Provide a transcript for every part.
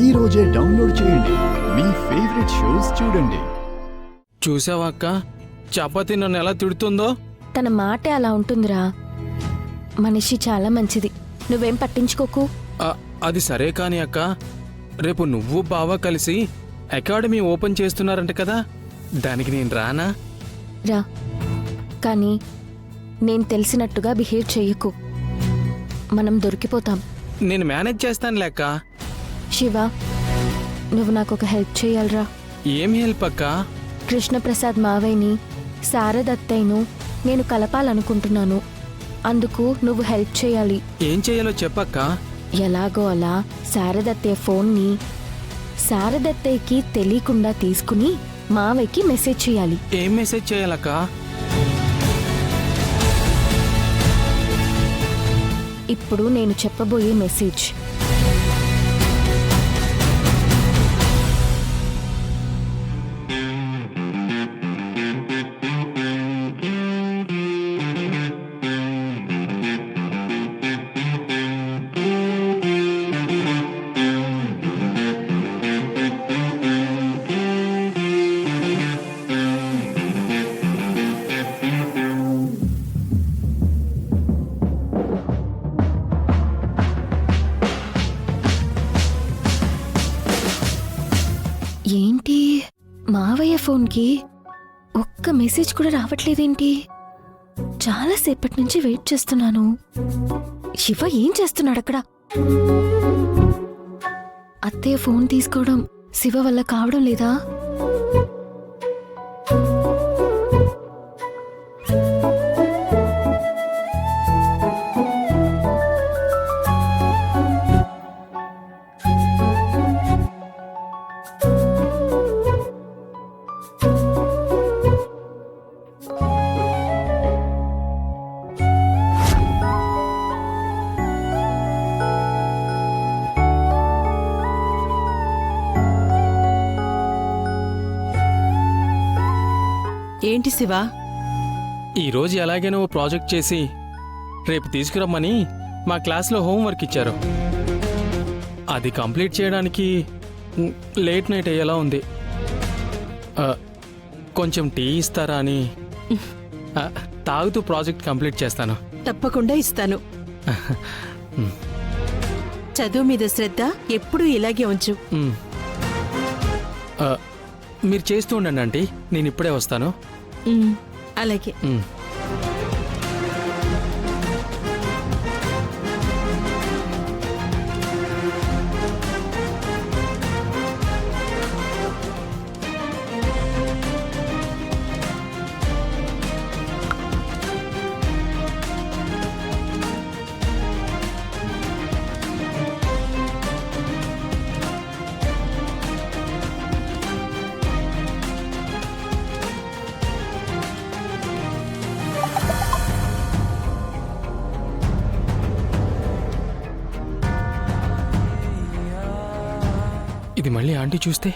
ఈ రోజే డౌన్లోడ్ చేయండి. మీ ఫేవరెట్ షోస్ చూడండి. చూసావా అక్క, చపాతి నన్ను ఎలా తిడుతుందో? తన మాటే అలా ఉంటుందిరా. మనిషి చాలా మంచిది, నువ్వేం పట్టించుకోకు. అది సరే కాని అక్క, రేపు నువ్వు బావ కలిసి అకాడమీ ఓపెన్ చేస్తున్నారంట కదా, దానికి నేను రానా? రా, కానీ నేను తెలిసినట్టుగా బిహేవ్ చెయ్యకు, మనం దొరికిపోతాం. నేను మేనేజ్ చేస్తాను లేక. శివ, నువ్వు నాకు ఒక హెల్ప్ చేయాలరా. ఏం హెల్ప్ అక్క? కృష్ణప్రసాద్ మావయ్యని శారదత్తయ్యను నేను కలపాలనుకుంటున్నాను. అందుకు నువ్వు హెల్ప్ చేయాలి. ఏం చేయాలో చెప్పక్క. ఎలాగో అలా శారదత్తయ్య ఫోన్ని శారదత్తయ్యకి తెలియకుండా తీసుకుని మావయ్యకి మెసేజ్ చేయాలి. ఏం మెసేజ్ చేయాలక్క? ఇప్పుడు నేను చెప్పబోయే మెసేజ్. ఏంటి, మావయ్య ఫోన్కి ఒక్క మెసేజ్ కూడా రావట్లేదేంటి? చాలాసేపటి నుంచి వెయిట్ చేస్తున్నాను. శివ ఏం చేస్తున్నాడు అక్కడ? అత్తయ్య ఫోన్ తీసుకోవడం శివ వల్ల కావడం లేదా? ఏంటి శివా? ఈరోజు ఎలాగైనా ఓ ప్రాజెక్ట్ చేసి రేపు తీసుకురమ్మని మా క్లాస్లో హోంవర్క్ ఇచ్చారు. అది కంప్లీట్ చేయడానికి లేట్ నైట్ అయ్యేలా ఉంది. కొంచెం టీ ఇస్తారా అని. తాగుతూ ప్రాజెక్ట్ కంప్లీట్ చేస్తాను. తప్పకుండా ఇస్తాను. చదువు మీద శ్రద్ధ ఎప్పుడూ ఇలాగే ఉంచు. మీరు చేస్తూ ఉండండి ఆంటీ, నేను ఇప్పుడే వస్తాను. అలాగే. ఇది మళ్ళీ ఆంటీ చూస్తే.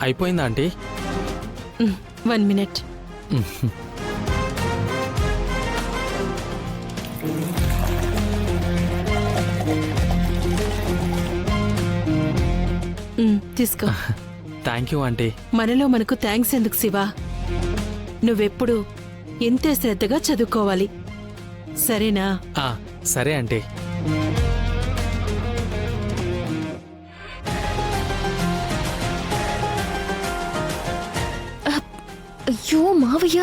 అయిపోయిందా ఆంటీ? 1 minute. తీసుకో. Thank you aunty. మనలో మనకు థ్యాంక్స్ ఎందుకు శివా? నువ్వెప్పుడు ఎంతే శ్రద్ధగా చదువుకోవాలి, సరేనా? సరే ఆంటీ. అయ్యో మావయ్య,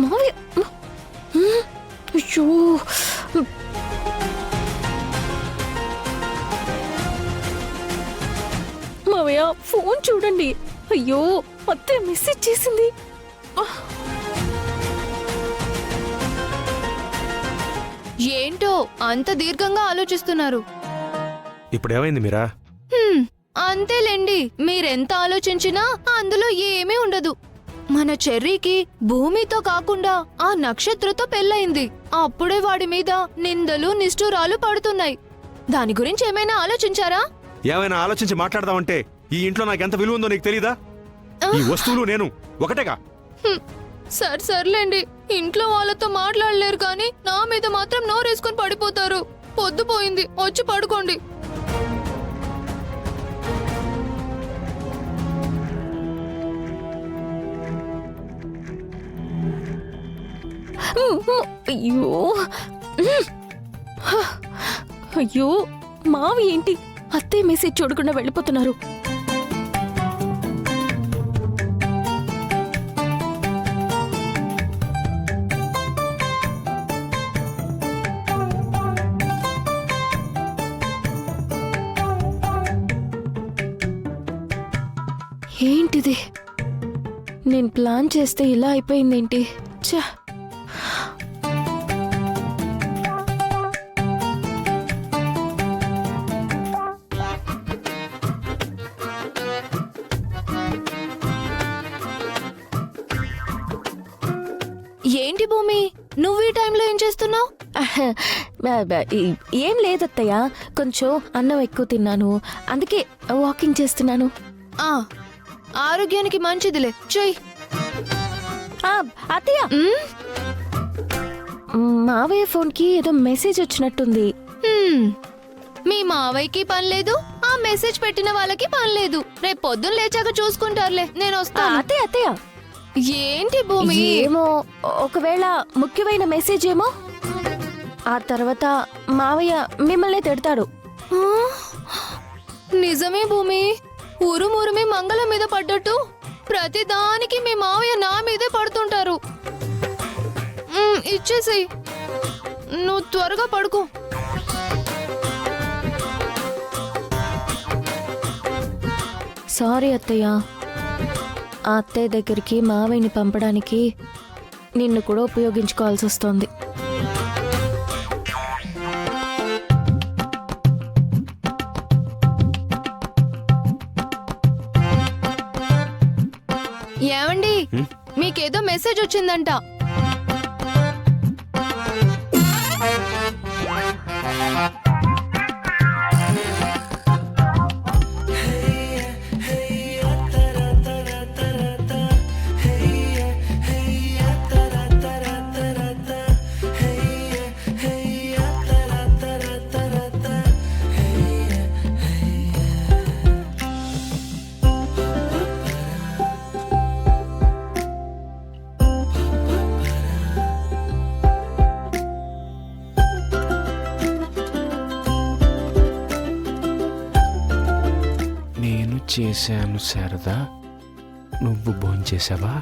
మావయ్య, అయ్యో మావయ్య ఫోన్ చూడండి. అయ్యో అత్తయ్య మెసేజ్ చేసింది. ఏంటో అంత దీర్ఘంగా ఆలోచిస్తున్నారు. ఇప్పుడేమైంది మీరా? అంతేలేండి, మీరెంత ఆలోచించినా అందులో ఏమీ ఉండదు. మన చెర్రీకి భూమితో కాకుండా ఆ నక్షత్రతో పెళ్ళయింది. అప్పుడే వాడి మీద నిందలు నిష్ఠూరాలు పడుతున్నాయి. దాని గురించి ఏమైనా ఆలోచించారా? ఏమైనా ఆలోచించి మాట్లాడదామంటే ఈ ఇంట్లో నాకు ఎంత విలువ ఉందో నీకు తెలీదా? ఈ వస్తువులు నేను ఒకటేగా. సర్లేండి, ఇంట్లో వాళ్ళతో మాట్లాడలేరు కానీ నా మీద మాత్రం నోరేసుకొని పడిపోతారు. పొద్దుపోయింది, వచ్చి పడుకోండి. అయ్యో అయ్యో మావి ఏంటి అత్తయ్య మెసేజ్ చూడకుండా వెళ్ళిపోతున్నారు. ఏంటిది? నేను ప్లాన్ చేస్తే ఇలా అయిపోయిందేంటి? ఛా! ఏంటి భూమి, నువ్వు ఈ టైంలో ఏం చేస్తున్నావు? ఏం లేదత్తయ్య, కొంచెం అన్నం ఎక్కువ తిన్నాను, అందుకే వాకింగ్ చేస్తున్నాను. ఆరోగ్యానికి మంచిదిలే, చెయ్యి. అత్తయ్య, మావయ్య ఫోన్కి ఏదో మెసేజ్ వచ్చినట్టుంది. మీ మావయ్యకి పని లేదు, ఆ మెసేజ్ పెట్టిన వాళ్ళకి పని లేదు. రేపు పొద్దున్న లేచాక చూసుకుంటారులే, నేను వస్తాను. అత్తయ్య ఏంటి భూమి? ఏమో, ఒకవేళ ముఖ్యమైన మెసేజ్ ఏమో. ఆ తర్వాత మావయ్య మిమ్మల్ని తిడతాడు. నిజమే భూమి, ఊరుమురిమి మంగళం మీద పడ్డట్టు ప్రతిదానికి మీ మావయ్య నా మీదే పడుతుంటారు. ఇచ్చేసేయ్, నువ్వు త్వరగా పడుకో. సారీ అత్తయ్య, ఆ అత్తయ్య దగ్గరికి మావయ్యని పంపడానికి నిన్ను కూడా ఉపయోగించుకోవాల్సి వస్తోంది. ఏమండి, మీకేదో మెసేజ్ వచ్చిందంట. నేను చేశాను శారదా, నువ్వు భోంచేసావా?